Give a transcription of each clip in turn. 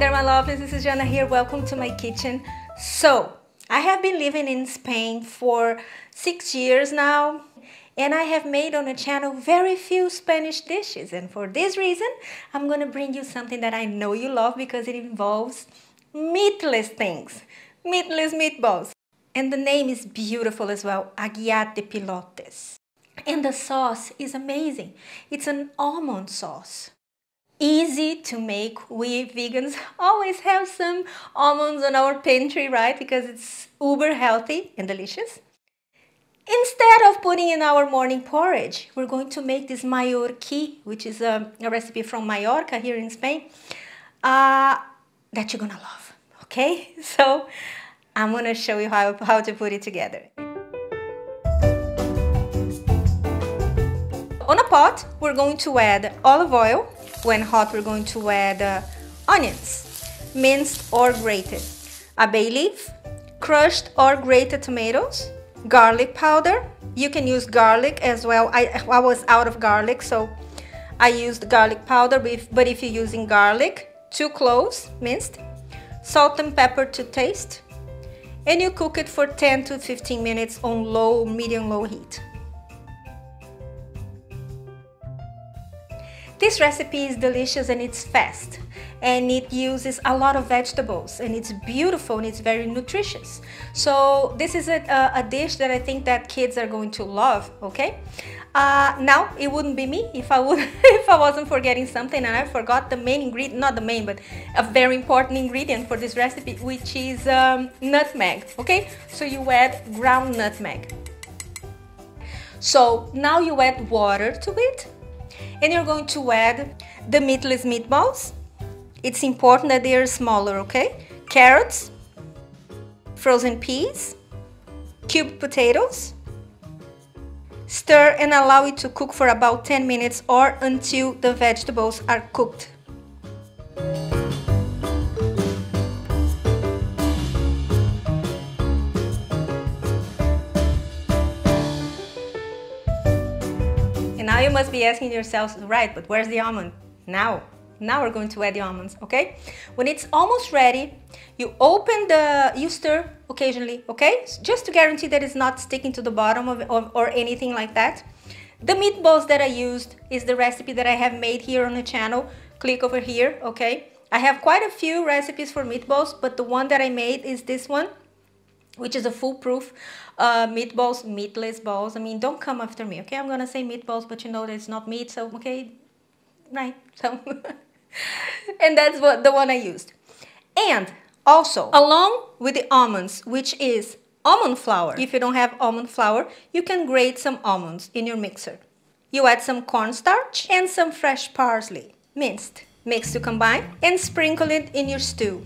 there, my lovelies, this is Jana here. Welcome to my kitchen. So, I have been living in Spain for 6 years now, and I have made on the channel very few Spanish dishes, and for this reason, I'm gonna bring you something that I know you love because it involves meatless things, meatless meatballs. And the name is beautiful as well, aguiat de pilotes. And the sauce is amazing. It's an almond sauce. Easy to make. We vegans always have some almonds on our pantry, right? Because it's uber healthy and delicious. Instead of putting in our morning porridge, we're going to make this Mallorca, which is a recipe from Mallorca here in Spain, that you're gonna love, okay? So I'm gonna show you how to put it together. On a pot, we're going to add olive oil. When hot, we're going to add onions, minced or grated, a bay leaf, crushed or grated tomatoes, garlic powder. You can use garlic as well. I was out of garlic, so I used garlic powder, but if you're using garlic, 2 cloves minced, salt and pepper to taste, and you cook it for 10 to 15 minutes on medium-low heat. This recipe is delicious and it's fast, and it uses a lot of vegetables, and it's beautiful and it's very nutritious. So this is a dish that I think that kids are going to love, okay? Now, it wouldn't be me if I wasn't forgetting something, and I forgot the main ingredient, not the main, but a very important ingredient for this recipe, which is nutmeg, okay? So you add ground nutmeg. So now you add water to it. And you're going to add the meatless meatballs. It's important that they are smaller, okay? Carrots, frozen peas, cubed potatoes. Stir and allow it to cook for about 10 minutes or until the vegetables are cooked. And now you must be asking yourselves, right, but where's the almond? Now we're going to add the almonds, okay? When it's almost ready, you stir occasionally, okay? Just to guarantee that it's not sticking to the bottom or anything like that. The meatballs that I used is the recipe that I have made here on the channel. Click over here, okay? I have quite a few recipes for meatballs, but the one that I made is this one, which is a foolproof meatballs, meatless balls. I mean, don't come after me, okay? I'm gonna say meatballs, but you know that it's not meat, so okay, right? So, and that's the one I used. And also, along with the almonds, which is almond flour. If you don't have almond flour, you can grate some almonds in your mixer. You add some cornstarch and some fresh parsley, minced. Mix to combine and sprinkle it in your stew.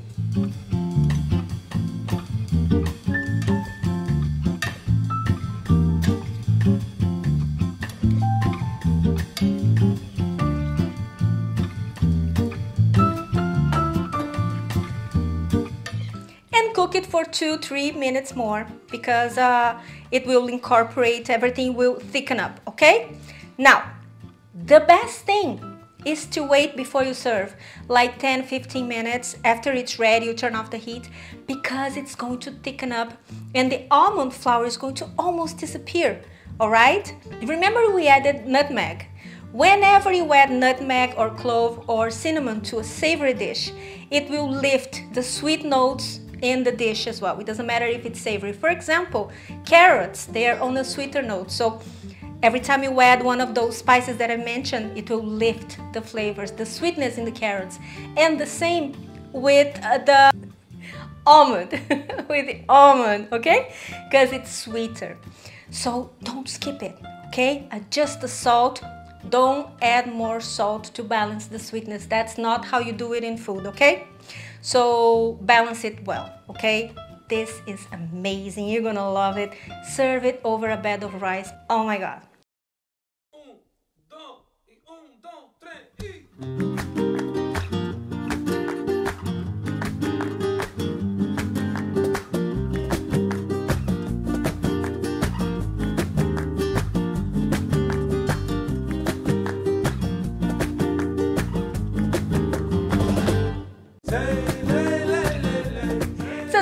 Cook it for 2-3 minutes more because it will incorporate, everything will thicken up, okay? Now, the best thing is to wait before you serve, like 10-15 minutes after it's ready. You turn off the heat because it's going to thicken up and the almond flour is going to almost disappear, all right? Remember, we added nutmeg. Whenever you add nutmeg or clove or cinnamon to a savory dish, it will lift the sweet notes in the dish as well. It doesn't matter if it's savory. For example, carrots, they are on a sweeter note. So every time you add one of those spices that I mentioned, it will lift the flavors, the sweetness in the carrots. And the same with the almond, okay? Because it's sweeter. So don't skip it, okay? Adjust the salt. Don't add more salt to balance the sweetness. That's not how you do it in food, okay? So balance it well, okay? This is amazing. You're gonna love it. Serve it over a bed of rice. Oh my God. Say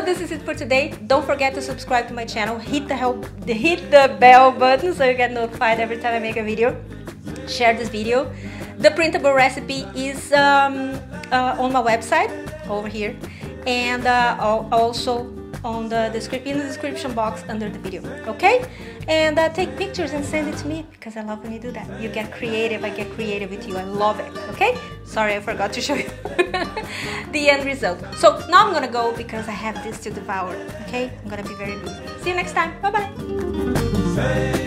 this is it for today. Don't forget to subscribe to my channel. Hit the bell button so you get notified every time I make a video. Share this video. The printable recipe is on my website over here, and also on the description box under the video. Okay? And take pictures and send it to me because I love when you do that. You get creative. I get creative with you. I love it. Okay? Sorry, I forgot to show you the end result. So now I'm gonna go because I have this to devour. Okay? I'm gonna be very busy. See you next time. Bye bye.